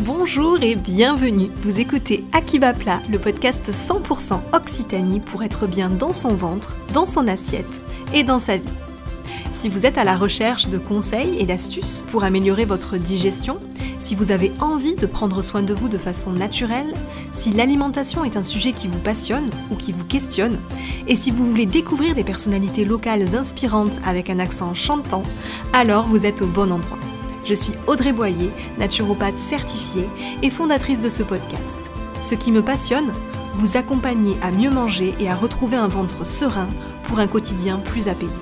Bonjour et bienvenue, vous écoutez À qui va plat, le podcast 100% Occitanie pour être bien dans son ventre, dans son assiette et dans sa vie. Si vous êtes à la recherche de conseils et d'astuces pour améliorer votre digestion, si vous avez envie de prendre soin de vous de façon naturelle, si l'alimentation est un sujet qui vous passionne ou qui vous questionne, et si vous voulez découvrir des personnalités locales inspirantes avec un accent chantant, alors vous êtes au bon endroit. Je suis Audrey Boyer, naturopathe certifiée et fondatrice de ce podcast. Ce qui me passionne, vous accompagner à mieux manger et à retrouver un ventre serein pour un quotidien plus apaisé.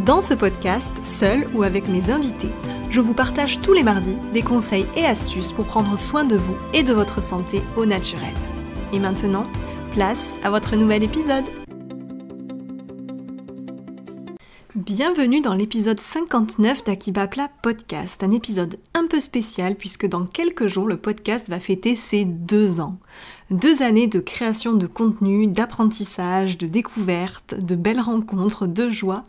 Dans ce podcast, seul ou avec mes invités, je vous partage tous les mardis des conseils et astuces pour prendre soin de vous et de votre santé au naturel. Et maintenant, place à votre nouvel épisode. Bienvenue dans l'épisode 59 d'À qui va plat podcast, un épisode un peu spécial puisque dans quelques jours le podcast va fêter ses 2 ans. 2 années de création de contenu, d'apprentissage, de découverte, de belles rencontres, de joie,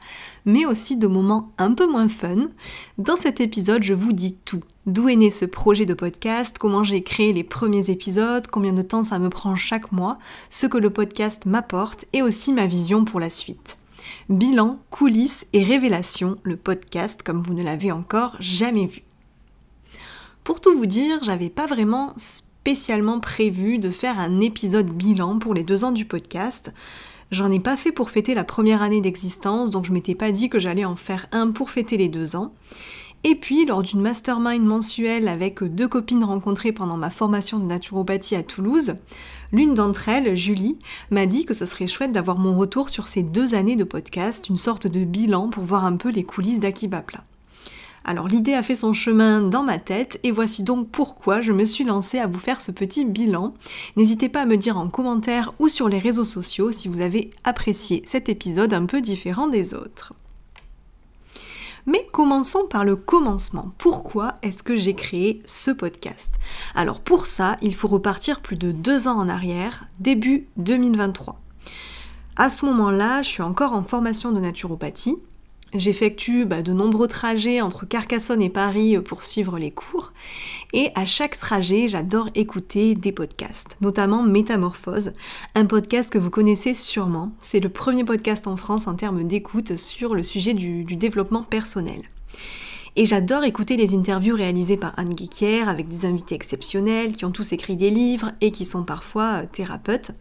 mais aussi de moments un peu moins fun. Dans cet épisode, je vous dis tout. D'où est né ce projet de podcast, comment j'ai créé les premiers épisodes, combien de temps ça me prend chaque mois, ce que le podcast m'apporte et aussi ma vision pour la suite. Bilan, coulisses et révélations, le podcast comme vous ne l'avez encore jamais vu. Pour tout vous dire, j'avais pas vraiment spécialement prévu de faire un épisode bilan pour les 2 ans du podcast. J'en ai pas fait pour fêter la première année d'existence, donc je m'étais pas dit que j'allais en faire un pour fêter les 2 ans. Et puis, lors d'une mastermind mensuelle avec 2 copines rencontrées pendant ma formation de naturopathie à Toulouse, l'une d'entre elles, Julie, m'a dit que ce serait chouette d'avoir mon retour sur ces 2 années de podcast, une sorte de bilan pour voir un peu les coulisses d'À qui va plat. Alors l'idée a fait son chemin dans ma tête et voici donc pourquoi je me suis lancée à vous faire ce petit bilan. N'hésitez pas à me dire en commentaire ou sur les réseaux sociaux si vous avez apprécié cet épisode un peu différent des autres. Mais commençons par le commencement. Pourquoi est-ce que j'ai créé ce podcast ? Alors pour ça, il faut repartir plus de 2 ans en arrière, début 2023. À ce moment-là, je suis encore en formation de naturopathie. J'effectue de nombreux trajets entre Carcassonne et Paris pour suivre les cours. Et à chaque trajet, j'adore écouter des podcasts, notamment Métamorphose, un podcast que vous connaissez sûrement. C'est le premier podcast en France en termes d'écoute sur le sujet du développement personnel. Et j'adore écouter les interviews réalisées par Anne Guéquier avec des invités exceptionnels qui ont tous écrit des livres et qui sont parfois thérapeutes.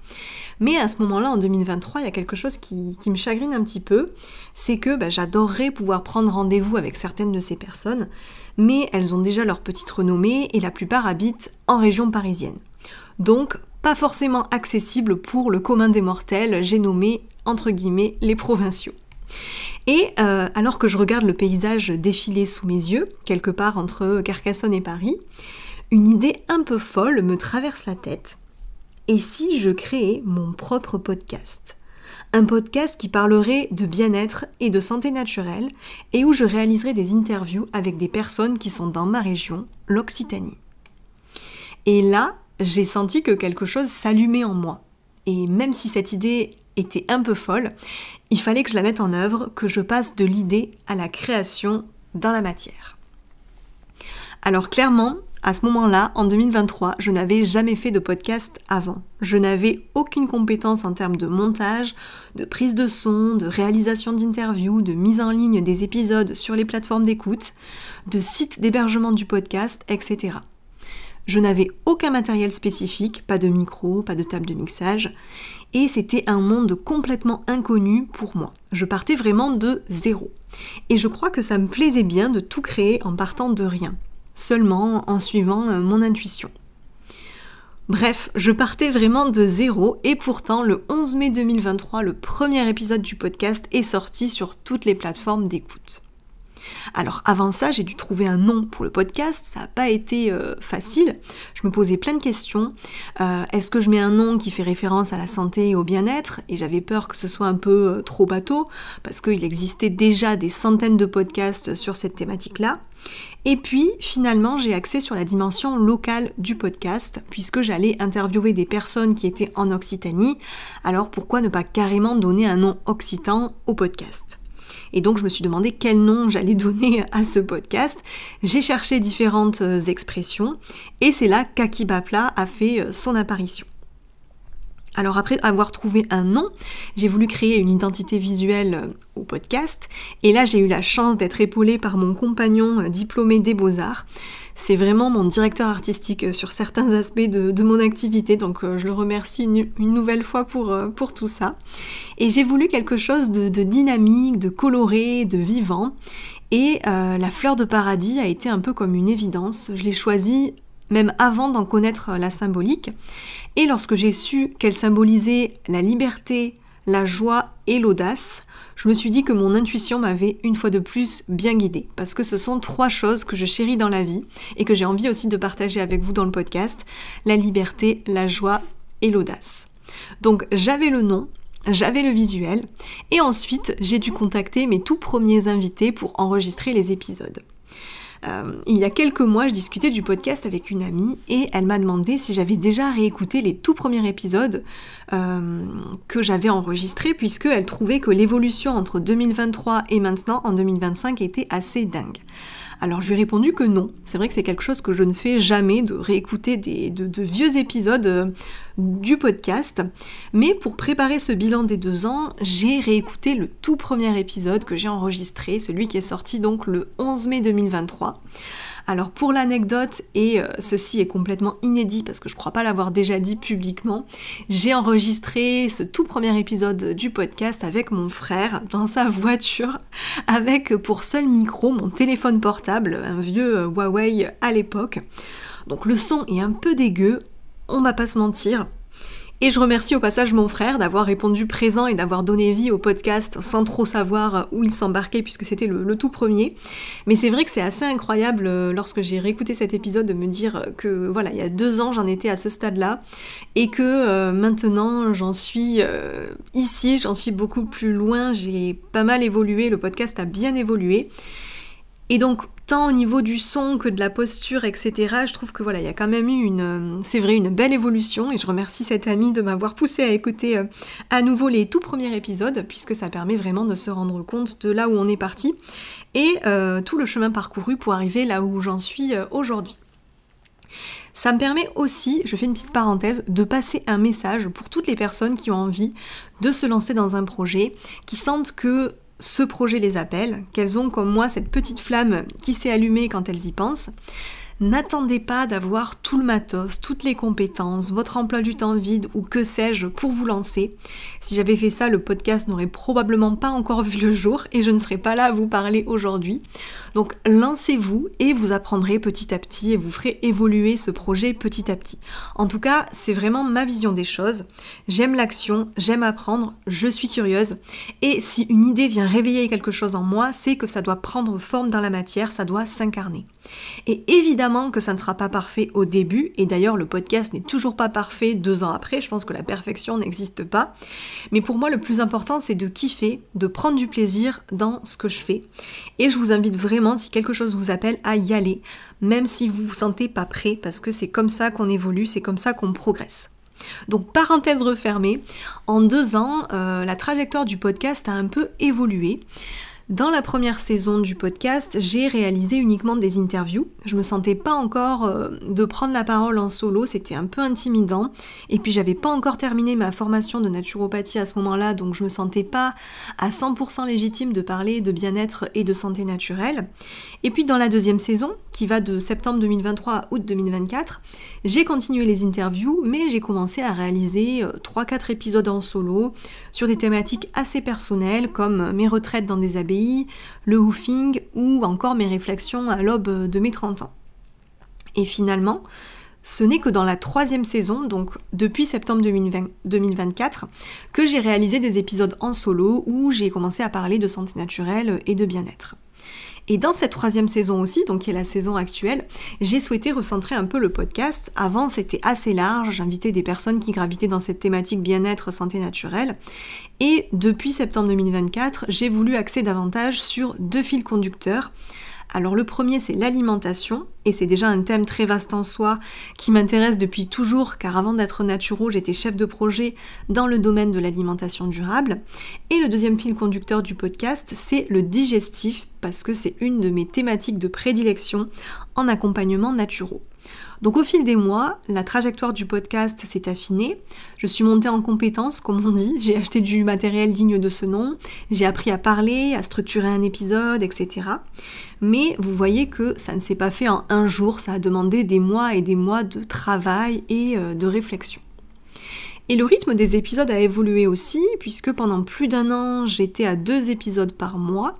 Mais à ce moment-là, en 2023, il y a quelque chose qui me chagrine un petit peu, c'est que j'adorerais pouvoir prendre rendez-vous avec certaines de ces personnes, mais elles ont déjà leur petite renommée et la plupart habitent en région parisienne. Donc, pas forcément accessible pour le commun des mortels, j'ai nommé, entre guillemets, les provinciaux. Et alors que je regarde le paysage défiler sous mes yeux, quelque part entre Carcassonne et Paris, une idée un peu folle me traverse la tête. Et si je créais mon propre podcast ? Un podcast qui parlerait de bien-être et de santé naturelle et où je réaliserais des interviews avec des personnes qui sont dans ma région, l'Occitanie. Et là, j'ai senti que quelque chose s'allumait en moi. Et même si cette idée était un peu folle, il fallait que je la mette en œuvre, que je passe de l'idée à la création dans la matière. Alors clairement, à ce moment-là, en 2023, je n'avais jamais fait de podcast avant. Je n'avais aucune compétence en termes de montage, de prise de son, de réalisation d'interviews, de mise en ligne des épisodes sur les plateformes d'écoute, de site d'hébergement du podcast, etc. Je n'avais aucun matériel spécifique, pas de micro, pas de table de mixage, et c'était un monde complètement inconnu pour moi. Je partais vraiment de zéro. Et je crois que ça me plaisait bien de tout créer en partant de rien, seulement en suivant mon intuition. Bref, je partais vraiment de zéro et pourtant le 11 mai 2023, le premier épisode du podcast est sorti sur toutes les plateformes d'écoute. Alors avant ça, j'ai dû trouver un nom pour le podcast, ça n'a pas été facile. Je me posais plein de questions. Est-ce que je mets un nom qui fait référence à la santé et au bien-être ? Et j'avais peur que ce soit un peu trop bateau, parce qu'il existait déjà des centaines de podcasts sur cette thématique-là. Et puis finalement, j'ai axé sur la dimension locale du podcast, puisque j'allais interviewer des personnes qui étaient en Occitanie. Alors pourquoi ne pas carrément donner un nom occitan au podcast ? Et donc je me suis demandé quel nom j'allais donner à ce podcast. J'ai cherché différentes expressions et c'est là qu'Aki Bapla a fait son apparition. Alors après avoir trouvé un nom, j'ai voulu créer une identité visuelle au podcast et là j'ai eu la chance d'être épaulée par mon compagnon diplômé des Beaux-Arts. C'est vraiment mon directeur artistique sur certains aspects de mon activité, donc je le remercie une nouvelle fois pour tout ça. Et j'ai voulu quelque chose de dynamique, de coloré, de vivant et la fleur de paradis a été un peu comme une évidence. Je l'ai choisie même avant d'en connaître la symbolique. Et lorsque j'ai su qu'elle symbolisait la liberté, la joie et l'audace, je me suis dit que mon intuition m'avait une fois de plus bien guidée. Parce que ce sont 3 choses que je chéris dans la vie et que j'ai envie aussi de partager avec vous dans le podcast. La liberté, la joie et l'audace. Donc j'avais le nom, j'avais le visuel et ensuite j'ai dû contacter mes tout premiers invités pour enregistrer les épisodes. Il y a quelques mois, je discutais du podcast avec une amie et elle m'a demandé si j'avais déjà réécouté les tout premiers épisodes que j'avais enregistrés puisqu'elle trouvait que l'évolution entre 2023 et maintenant, en 2025, était assez dingue. Alors je lui ai répondu que non, c'est vrai que c'est quelque chose que je ne fais jamais, de réécouter de vieux épisodes du podcast, mais pour préparer ce bilan des 2 ans, j'ai réécouté le tout premier épisode que j'ai enregistré, celui qui est sorti donc le 11 mai 2023. Alors pour l'anecdote, et ceci est complètement inédit parce que je crois pas l'avoir déjà dit publiquement, j'ai enregistré ce tout premier épisode du podcast avec mon frère dans sa voiture, avec pour seul micro mon téléphone portable, un vieux Huawei à l'époque. Donc le son est un peu dégueu, on va pas se mentir. Et je remercie au passage mon frère d'avoir répondu présent et d'avoir donné vie au podcast sans trop savoir où il s'embarquait puisque c'était le tout premier. Mais c'est vrai que c'est assez incroyable lorsque j'ai réécouté cet épisode de me dire que voilà, il y a 2 ans j'en étais à ce stade-là et que maintenant j'en suis ici, j'en suis beaucoup plus loin, j'ai pas mal évolué, le podcast a bien évolué. Et donc, tant au niveau du son que de la posture, etc., je trouve que voilà, il y a quand même eu une belle évolution et je remercie cette amie de m'avoir poussé à écouter à nouveau les tout premiers épisodes puisque ça permet vraiment de se rendre compte de là où on est parti et tout le chemin parcouru pour arriver là où j'en suis aujourd'hui. Ça me permet aussi, je fais une petite parenthèse, de passer un message pour toutes les personnes qui ont envie de se lancer dans un projet, qui sentent que ce projet les appelle, qu'elles ont comme moi cette petite flamme qui s'est allumée quand elles y pensent. N'attendez pas d'avoir tout le matos, toutes les compétences, votre emploi du temps vide ou que sais-je pour vous lancer. Si j'avais fait ça, le podcast n'aurait probablement pas encore vu le jour et je ne serais pas là à vous parler aujourd'hui. Donc lancez-vous et vous apprendrez petit à petit et vous ferez évoluer ce projet petit à petit. En tout cas, c'est vraiment ma vision des choses. J'aime l'action, j'aime apprendre, je suis curieuse et si une idée vient réveiller quelque chose en moi, c'est que ça doit prendre forme dans la matière, ça doit s'incarner. Et évidemment que ça ne sera pas parfait au début, et d'ailleurs le podcast n'est toujours pas parfait 2 ans après, je pense que la perfection n'existe pas, mais pour moi le plus important c'est de kiffer, de prendre du plaisir dans ce que je fais, et je vous invite vraiment, si quelque chose vous appelle, à y aller, même si vous vous sentez pas prêt, parce que c'est comme ça qu'on évolue, c'est comme ça qu'on progresse. Donc parenthèse refermée, en 2 ans, la trajectoire du podcast a un peu évolué. Dans la première saison du podcast, j'ai réalisé uniquement des interviews. Je me sentais pas encore de prendre la parole en solo, c'était un peu intimidant. Et puis j'avais pas encore terminé ma formation de naturopathie à ce moment-là, donc je me sentais pas à 100% légitime de parler de bien-être et de santé naturelle. Et puis dans la 2e saison, qui va de septembre 2023 à août 2024, j'ai continué les interviews, mais j'ai commencé à réaliser 3-4 épisodes en solo sur des thématiques assez personnelles comme mes retraites dans des abbayes, le woofing ou encore mes réflexions à l'aube de mes 30 ans. Et finalement, ce n'est que dans la 3e saison, donc depuis septembre 2024, que j'ai réalisé des épisodes en solo où j'ai commencé à parler de santé naturelle et de bien-être. Et dans cette 3e saison aussi, donc qui est la saison actuelle, j'ai souhaité recentrer un peu le podcast. Avant, c'était assez large, j'invitais des personnes qui gravitaient dans cette thématique bien-être, santé naturelle. Et depuis septembre 2024, j'ai voulu axer davantage sur 2 fils conducteurs, Alors le premier, c'est l'alimentation, et c'est déjà un thème très vaste en soi qui m'intéresse depuis toujours, car avant d'être naturo, j'étais chef de projet dans le domaine de l'alimentation durable. Et le deuxième fil conducteur du podcast, c'est le digestif, parce que c'est une de mes thématiques de prédilection en accompagnement naturo. Donc au fil des mois, la trajectoire du podcast s'est affinée, je suis montée en compétences comme on dit, j'ai acheté du matériel digne de ce nom, j'ai appris à parler, à structurer un épisode, etc. Mais vous voyez que ça ne s'est pas fait en un jour, ça a demandé des mois et des mois de travail et de réflexion. Et le rythme des épisodes a évolué aussi, puisque pendant plus d'1 an, j'étais à 2 épisodes par mois,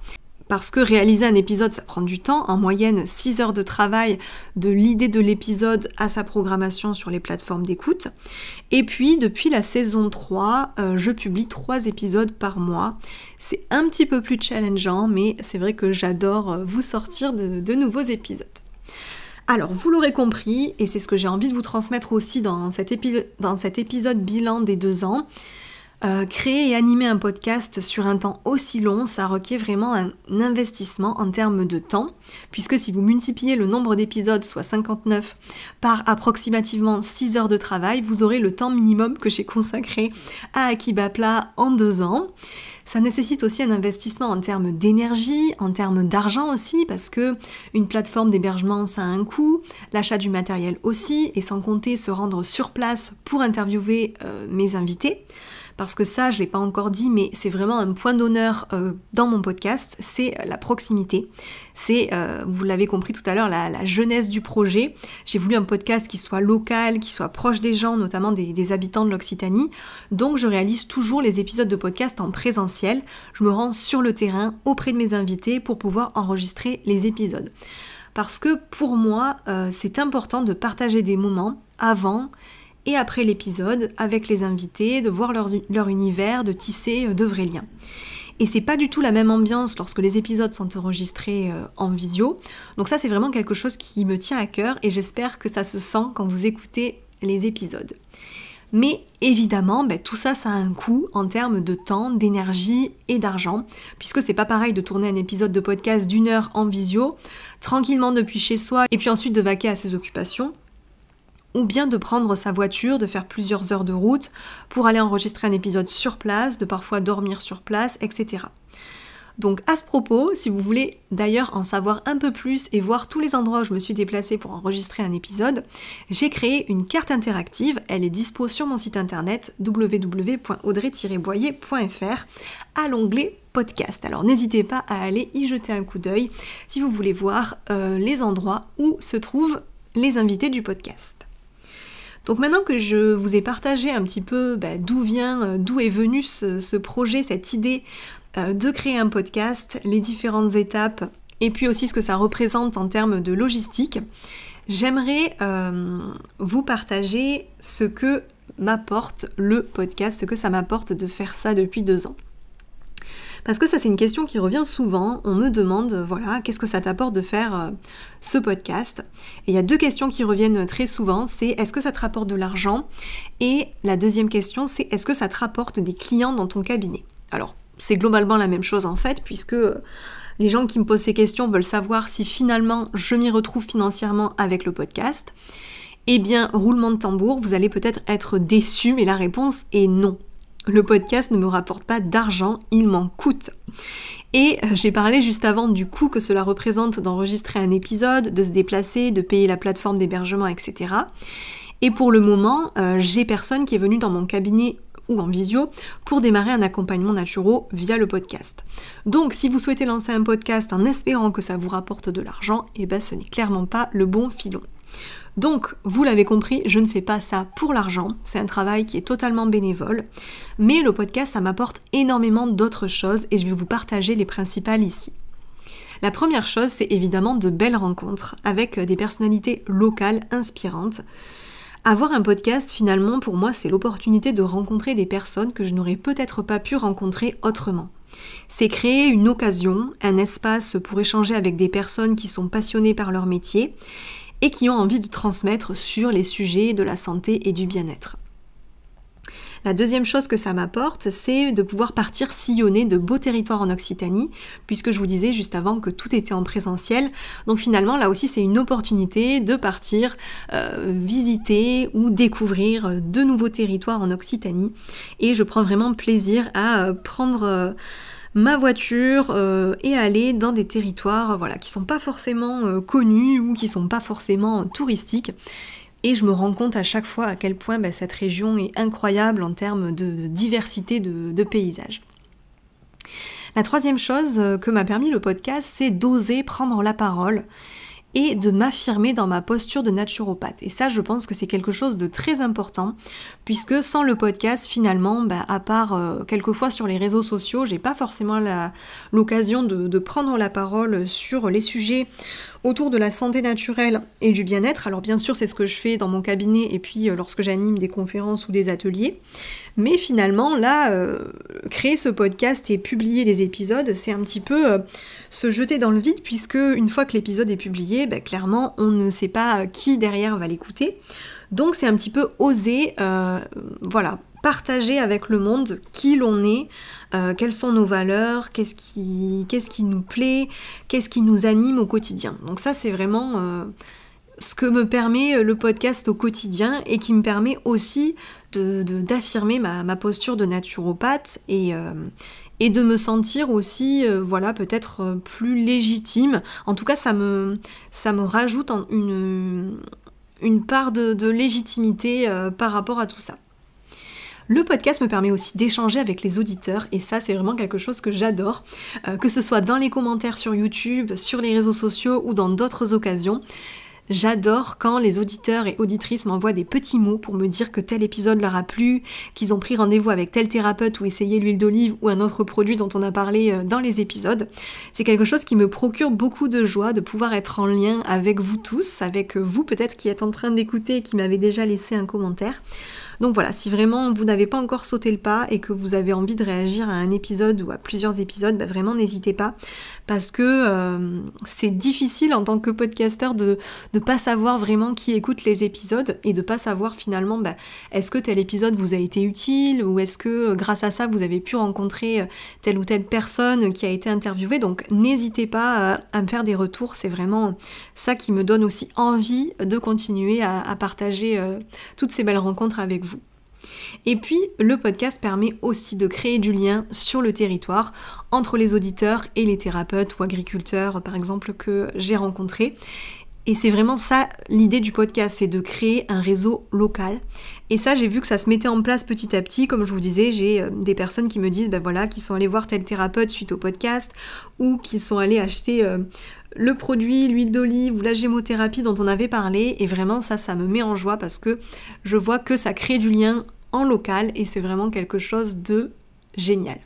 parce que réaliser un épisode, ça prend du temps, en moyenne 6 heures de travail de l'idée de l'épisode à sa programmation sur les plateformes d'écoute. Et puis, depuis la saison 3, je publie 3 épisodes par mois. C'est un petit peu plus challengeant, mais c'est vrai que j'adore vous sortir de nouveaux épisodes. Alors, vous l'aurez compris, et c'est ce que j'ai envie de vous transmettre aussi dans cet épisode bilan des 2 ans, créer et animer un podcast sur un temps aussi long, ça requiert vraiment un investissement en termes de temps, puisque si vous multipliez le nombre d'épisodes, soit 59, par approximativement 6 heures de travail, vous aurez le temps minimum que j'ai consacré à Akiba Plat en 2 ans. Ça nécessite aussi un investissement en termes d'énergie, en termes d'argent aussi, parce que une plateforme d'hébergement, ça a un coût, l'achat du matériel aussi, et sans compter se rendre sur place pour interviewer mes invités. Parce que ça, je ne l'ai pas encore dit, mais c'est vraiment un point d'honneur dans mon podcast, c'est la proximité. C'est, vous l'avez compris tout à l'heure, la jeunesse du projet. J'ai voulu un podcast qui soit local, qui soit proche des gens, notamment des habitants de l'Occitanie. Donc je réalise toujours les épisodes de podcast en présentiel. Je me rends sur le terrain auprès de mes invités pour pouvoir enregistrer les épisodes. Parce que pour moi, c'est important de partager des moments avant et après l'épisode, avec les invités, de voir leur univers, de tisser de vrais liens. Et c'est pas du tout la même ambiance lorsque les épisodes sont enregistrés en visio. Donc ça, c'est vraiment quelque chose qui me tient à cœur et j'espère que ça se sent quand vous écoutez les épisodes. Mais évidemment, tout ça, ça a un coût en termes de temps, d'énergie et d'argent, puisque c'est pas pareil de tourner un épisode de podcast d'1 heure en visio, tranquillement depuis chez soi, et puis ensuite de vaquer à ses occupations, ou bien de prendre sa voiture, de faire plusieurs heures de route pour aller enregistrer un épisode sur place, de parfois dormir sur place, etc. Donc à ce propos, si vous voulez d'ailleurs en savoir un peu plus et voir tous les endroits où je me suis déplacée pour enregistrer un épisode, j'ai créé une carte interactive, elle est dispo sur mon site internet www.audrey-boyer.fr à l'onglet podcast. Alors n'hésitez pas à aller y jeter un coup d'œil si vous voulez voir les endroits où se trouvent les invités du podcast. Donc maintenant que je vous ai partagé un petit peu d'où est venu ce projet, cette idée de créer un podcast, les différentes étapes et puis aussi ce que ça représente en termes de logistique, j'aimerais vous partager ce que m'apporte le podcast, ce que ça m'apporte de faire ça depuis 2 ans. Parce que ça, c'est une question qui revient souvent. On me demande, qu'est-ce que ça t'apporte de faire ce podcast ? Et il y a 2 questions qui reviennent très souvent. C'est est-ce que ça te rapporte de l'argent ? Et la deuxième question, c'est est-ce que ça te rapporte des clients dans ton cabinet ? Alors, c'est globalement la même chose en fait, puisque les gens qui me posent ces questions veulent savoir si finalement je m'y retrouve financièrement avec le podcast. Eh bien, roulement de tambour, vous allez peut-être être déçus, mais la réponse est non. Le podcast ne me rapporte pas d'argent, il m'en coûte. Et j'ai parlé juste avant du coût que cela représente d'enregistrer un épisode, de se déplacer, de payer la plateforme d'hébergement, etc. Et pour le moment, j'ai personne qui est venu dans mon cabinet ou en visio pour démarrer un accompagnement naturo via le podcast. Donc si vous souhaitez lancer un podcast en espérant que ça vous rapporte de l'argent, ce n'est clairement pas le bon filon. Donc, vous l'avez compris, je ne fais pas ça pour l'argent, c'est un travail qui est totalement bénévole, mais le podcast, ça m'apporte énormément d'autres choses et je vais vous partager les principales ici. La première chose, c'est évidemment de belles rencontres avec des personnalités locales inspirantes. Avoir un podcast, finalement, pour moi, c'est l'opportunité de rencontrer des personnes que je n'aurais peut-être pas pu rencontrer autrement. C'est créer une occasion, un espace pour échanger avec des personnes qui sont passionnées par leur métier et qui ont envie de transmettre sur les sujets de la santé et du bien-être. La deuxième chose que ça m'apporte, c'est de pouvoir partir sillonner de beaux territoires en Occitanie, puisque je vous disais juste avant que tout était en présentiel. Donc finalement, là aussi, c'est une opportunité de partir visiter ou découvrir de nouveaux territoires en Occitanie. Et je prends vraiment plaisir à prendre ma voiture et aller dans des territoires qui sont pas forcément connus ou qui sont pas forcément touristiques. Et je me rends compte à chaque fois à quel point cette région est incroyable en termes de diversité de paysages. La troisième chose que m'a permis le podcast, c'est d'oser prendre la parole et de m'affirmer dans ma posture de naturopathe. Et ça, je pense que c'est quelque chose de très important, puisque sans le podcast, finalement, à part quelquefois sur les réseaux sociaux, j'ai pas forcément l'occasion de prendre la parole sur les sujets autour de la santé naturelle et du bien-être. Alors bien sûr, c'est ce que je fais dans mon cabinet et puis lorsque j'anime des conférences ou des ateliers. Mais finalement, là, créer ce podcast et publier les épisodes, c'est un petit peu se jeter dans le vide, puisque une fois que l'épisode est publié, clairement, on ne sait pas qui derrière va l'écouter. Donc c'est un petit peu oser, partager avec le monde qui l'on est, quelles sont nos valeurs, qu'est-ce qui nous plaît, qu'est-ce qui nous anime au quotidien. Donc ça, c'est vraiment ce que me permet le podcast au quotidien et qui me permet aussi d'affirmer ma posture de naturopathe et de me sentir aussi peut-être plus légitime. En tout cas, ça me rajoute une part de légitimité par rapport à tout ça. Le podcast me permet aussi d'échanger avec les auditeurs et ça c'est vraiment quelque chose que j'adore, que ce soit dans les commentaires sur YouTube, sur les réseaux sociaux ou dans d'autres occasions. J'adore quand les auditeurs et auditrices m'envoient des petits mots pour me dire que tel épisode leur a plu, qu'ils ont pris rendez-vous avec tel thérapeute ou essayé l'huile d'olive ou un autre produit dont on a parlé dans les épisodes. C'est quelque chose qui me procure beaucoup de joie de pouvoir être en lien avec vous tous, avec vous peut-être qui êtes en train d'écouter et qui m'avez déjà laissé un commentaire. Donc voilà, si vraiment vous n'avez pas encore sauté le pas et que vous avez envie de réagir à un épisode ou à plusieurs épisodes, vraiment n'hésitez pas, parce que c'est difficile en tant que podcasteur de pas savoir vraiment qui écoute les épisodes et de pas savoir finalement est-ce que tel épisode vous a été utile ou est-ce que grâce à ça vous avez pu rencontrer telle ou telle personne qui a été interviewée. Donc n'hésitez pas à me faire des retours, c'est vraiment ça qui me donne aussi envie de continuer à partager toutes ces belles rencontres avec vous. Et puis le podcast permet aussi de créer du lien sur le territoire entre les auditeurs et les thérapeutes ou agriculteurs par exemple que j'ai rencontrés. Et c'est vraiment ça l'idée du podcast, c'est de créer un réseau local. Et ça, j'ai vu que ça se mettait en place petit à petit. Comme je vous disais, j'ai des personnes qui me disent qui sont allées voir tel thérapeute suite au podcast ou qui sont allées acheter le produit, l'huile d'olive ou la gémothérapie dont on avait parlé. Et vraiment, ça me met en joie parce que je vois que ça crée du lien en local et c'est vraiment quelque chose de génial.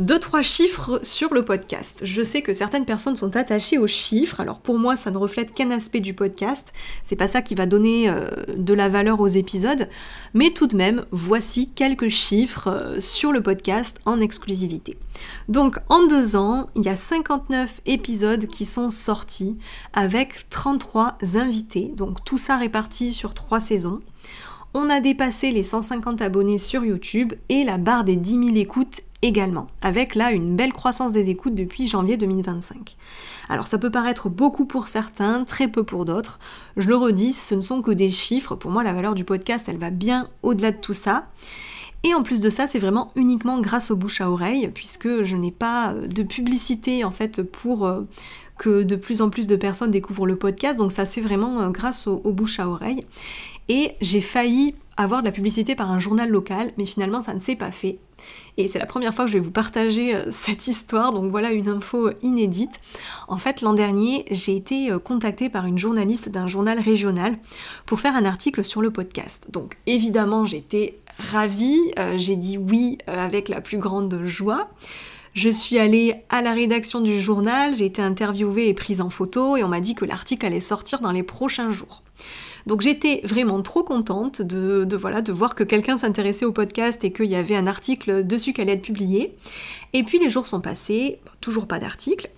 2-3 chiffres sur le podcast. Je sais que certaines personnes sont attachées aux chiffres, alors pour moi ça ne reflète qu'un aspect du podcast, c'est pas ça qui va donner de la valeur aux épisodes, mais tout de même, voici quelques chiffres sur le podcast en exclusivité. Donc en 2 ans, il y a 59 épisodes qui sont sortis avec 33 invités, donc tout ça réparti sur 3 saisons. On a dépassé les 150 abonnés sur YouTube et la barre des 10 000 écoutes également, avec là une belle croissance des écoutes depuis janvier 2025. Alors ça peut paraître beaucoup pour certains, très peu pour d'autres. Je le redis, ce ne sont que des chiffres. Pour moi, la valeur du podcast, elle va bien au-delà de tout ça. Et en plus de ça, c'est vraiment uniquement grâce au bouche à oreille, puisque je n'ai pas de publicité en fait pour que de plus en plus de personnes découvrent le podcast. Donc ça se fait vraiment grâce au bouche à oreille. Et j'ai failli avoir de la publicité par un journal local, mais finalement ça ne s'est pas fait. Et c'est la première fois que je vais vous partager cette histoire, donc voilà une info inédite. En fait, l'an dernier, j'ai été contactée par une journaliste d'un journal régional pour faire un article sur le podcast. Donc évidemment, j'étais ravie, j'ai dit oui avec la plus grande joie. Je suis allée à la rédaction du journal, j'ai été interviewée et prise en photo et on m'a dit que l'article allait sortir dans les prochains jours. Donc j'étais vraiment trop contente de voir que quelqu'un s'intéressait au podcast et qu'il y avait un article dessus qui allait être publié. Et puis les jours sont passés, toujours pas d'article,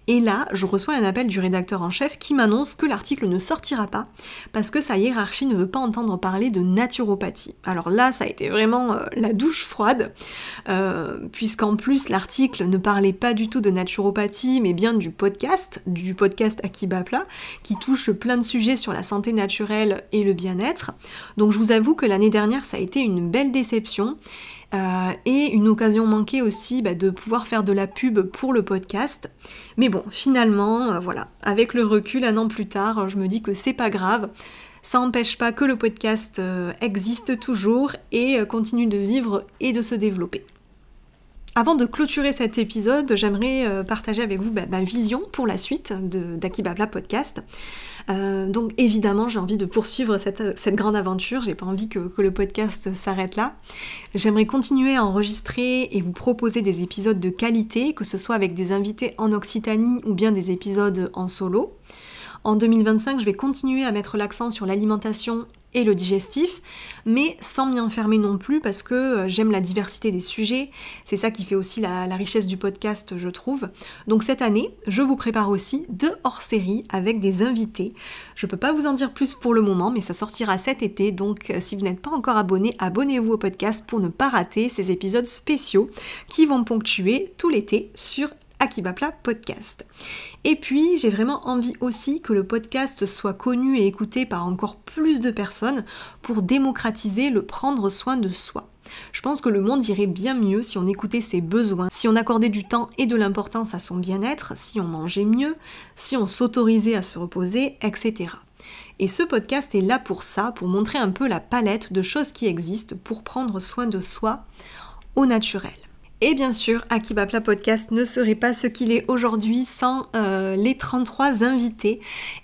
et là je reçois un appel du rédacteur en chef qui m'annonce que l'article ne sortira pas parce que sa hiérarchie ne veut pas entendre parler de naturopathie. Alors là ça a été vraiment la douche froide, puisqu'en plus l'article ne parlait pas du tout de naturopathie mais bien du podcast Aki Bas Plat, qui touche plein de sujets sur la santé naturelle et le bien-être. Donc je vous avoue que l'année dernière ça a été une belle déception, et une occasion manquée aussi de pouvoir faire de la pub pour le podcast. Mais bon, finalement, voilà, avec le recul, 1 an plus tard, je me dis que c'est pas grave. Ça n'empêche pas que le podcast existe toujours et continue de vivre et de se développer. Avant de clôturer cet épisode, j'aimerais partager avec vous ma vision pour la suite d'Aki Bas Plat podcast. Donc évidemment j'ai envie de poursuivre cette grande aventure, j'ai pas envie que le podcast s'arrête là. J'aimerais continuer à enregistrer et vous proposer des épisodes de qualité, que ce soit avec des invités en Occitanie ou bien des épisodes en solo. En 2025, je vais continuer à mettre l'accent sur l'alimentation et le digestif, mais sans m'y enfermer non plus parce que j'aime la diversité des sujets, c'est ça qui fait aussi la richesse du podcast, je trouve. Donc cette année, je vous prépare aussi 2 hors-séries avec des invités. Je peux pas vous en dire plus pour le moment, mais ça sortira cet été, donc si vous n'êtes pas encore abonné, abonnez-vous au podcast pour ne pas rater ces épisodes spéciaux qui vont ponctuer tout l'été sur Aki Bas Plat podcast. Et puis j'ai vraiment envie aussi que le podcast soit connu et écouté par encore plus de personnes pour démocratiser le prendre soin de soi. Je pense que le monde irait bien mieux si on écoutait ses besoins, si on accordait du temps et de l'importance à son bien-être, si on mangeait mieux, si on s'autorisait à se reposer, etc. Et ce podcast est là pour ça, pour montrer un peu la palette de choses qui existent pour prendre soin de soi au naturel. Et bien sûr, Aki Bas Plat podcast ne serait pas ce qu'il est aujourd'hui sans les 33 invités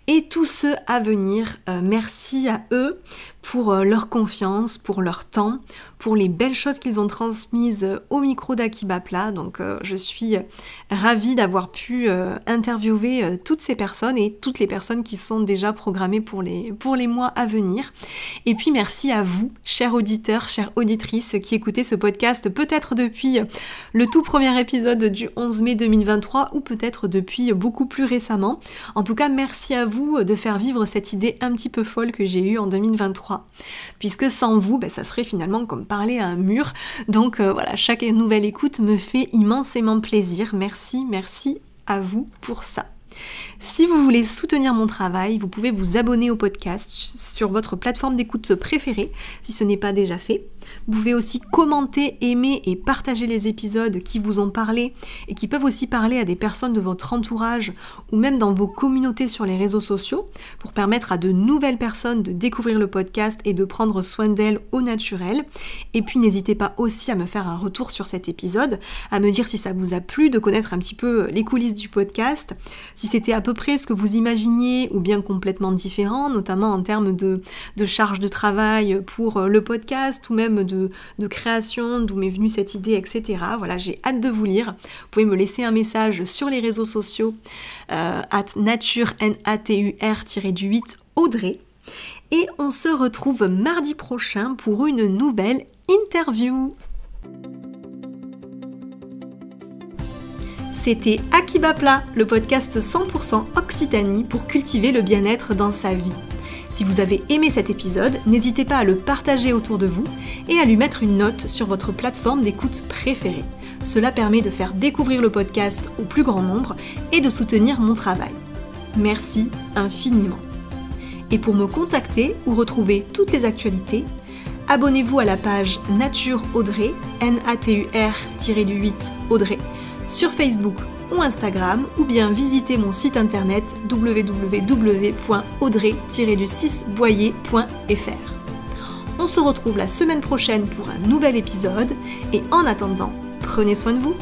et tous ceux à venir. Merci à eux pour leur confiance, pour leur temps, pour les belles choses qu'ils ont transmises au micro d'Aki Bas Plat. Donc je suis ravie d'avoir pu interviewer toutes ces personnes et toutes les personnes qui sont déjà programmées pour les mois à venir. Et puis merci à vous, chers auditeurs, chères auditrices qui écoutez ce podcast peut-être depuis le tout premier épisode du 11 mai 2023 ou peut-être depuis beaucoup plus récemment. En tout cas, merci à vous de faire vivre cette idée un petit peu folle que j'ai eue en 2023. Puisque sans vous, ça serait finalement comme parler à un mur. Donc voilà, chaque nouvelle écoute me fait immensément plaisir. Merci à vous pour ça. Si vous voulez soutenir mon travail, vous pouvez vous abonner au podcast sur votre plateforme d'écoute préférée, si ce n'est pas déjà fait. Vous pouvez aussi commenter, aimer et partager les épisodes qui vous ont parlé et qui peuvent aussi parler à des personnes de votre entourage ou même dans vos communautés sur les réseaux sociaux pour permettre à de nouvelles personnes de découvrir le podcast et de prendre soin d'elles au naturel. Et puis n'hésitez pas aussi à me faire un retour sur cet épisode, à me dire si ça vous a plu, de connaître un petit peu les coulisses du podcast, si c'était à peu près ce que vous imaginiez ou bien complètement différent, notamment en termes de charge de travail pour le podcast ou même de création, d'où m'est venue cette idée, etc. Voilà, j'ai hâte de vous lire. Vous pouvez me laisser un message sur les réseaux sociaux @natur_du8 Audrey. Et on se retrouve mardi prochain pour une nouvelle interview. C'était Aki Bas Plat, le podcast 100% Occitanie pour cultiver le bien-être dans sa vie. Si vous avez aimé cet épisode, n'hésitez pas à le partager autour de vous et à lui mettre une note sur votre plateforme d'écoute préférée. Cela permet de faire découvrir le podcast au plus grand nombre et de soutenir mon travail. Merci infiniment. Et pour me contacter ou retrouver toutes les actualités, abonnez-vous à la page Nature Audrey, NATUR-8 Audrey, sur Facebook ou Instagram, ou bien visitez mon site internet www.audrey-boyer.fr. On se retrouve la semaine prochaine pour un nouvel épisode, et en attendant, prenez soin de vous.